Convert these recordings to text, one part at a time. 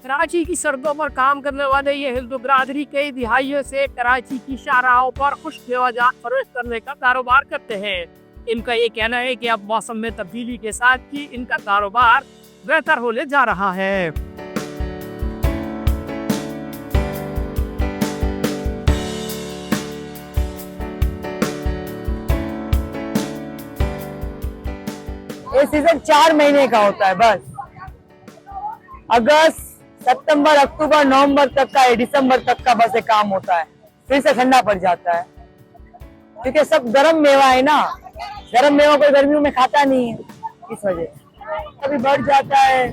कराची की सड़कों पर काम करने वाले ये हिंदू बिरादरी कई दिहाइयों से कराची की शाहराहों पर खुश्क मेवाजात फरोख्त करने का कारोबार करते हैं। इनका ये कहना है कि अब मौसम में तब्दीली के साथ ही इनका कारोबार बेहतर होने जा रहा है। ये सीजन 4 महीने का होता है बस। अगस्त, सितंबर, अक्टूबर, नवंबर तक का, दिसंबर तक का बस ये काम होता है, फिर से ठंडा पड़ जाता है क्योंकि सब गर्म मेवा है ना। गर्म मेवा कोई गर्मियों में खाता नहीं है, इस वजह कभी बढ़ जाता है,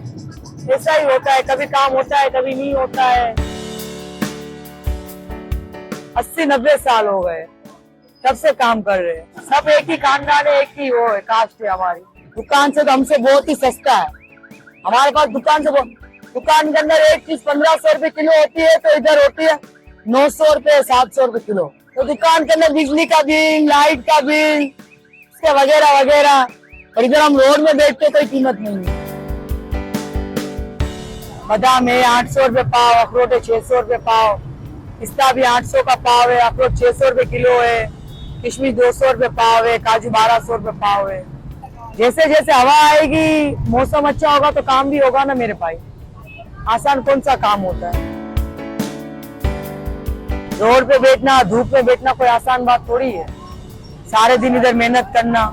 ऐसा ही होता है। कभी काम होता है, कभी नहीं होता है। 80-90 साल हो गए तब से काम कर रहे हैं। सब एक ही खानदान है, एक ही वो है, कास्ट है हमारी। दुकान से तो हमसे बहुत ही सस्ता है हमारे पास। दुकान के अंदर एक चीज 1500 रुपए किलो होती है, तो इधर होती है 900 रुपए, 700 रुपए किलो। तो दुकान के अंदर बिजली का बिल, लाइट का बिल, इसके वगैरह वगैरह। और इधर हम रोड में बेचते कोई कीमत नहीं है। बादाम है 800 रुपए पाव, अखरोट है 600 रुपए पाव, पिस्ता भी 800 का पाव है, अखरोट 600 रुपए किलो है, किशमिश 200 रुपए पाव है, काजू 1200 रुपए पाव है। जैसे जैसे हवा आएगी, मौसम अच्छा होगा तो काम भी होगा ना मेरे भाई। आसान कौन सा काम होता है? रोड पे बैठना, धूप में बैठना कोई आसान बात थोड़ी है। सारे दिन इधर मेहनत करना।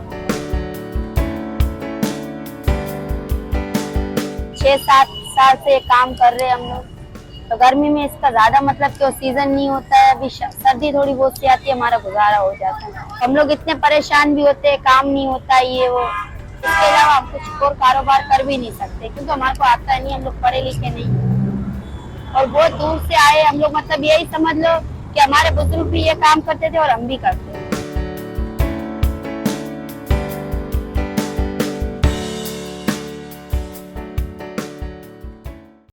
6-7 साल से काम कर रहे हैं हम लोग। तो गर्मी में इसका ज्यादा मतलब कि सीजन नहीं होता है। अभी सर्दी थोड़ी बहुत सी आती है, हमारा गुजारा हो जाता है। हम लोग इतने परेशान भी होते हैं, काम नहीं होता ये वो। इसके अलावा हम कुछ और कारोबार कर भी नहीं सकते क्योंकि हमारे को आता नहीं, हम लोग पढ़े लिखे नहीं और बहुत दूर से आए हम लोग। मतलब यही समझ लो कि हमारे बुजुर्ग भी ये काम करते थे और हम भी करते थे।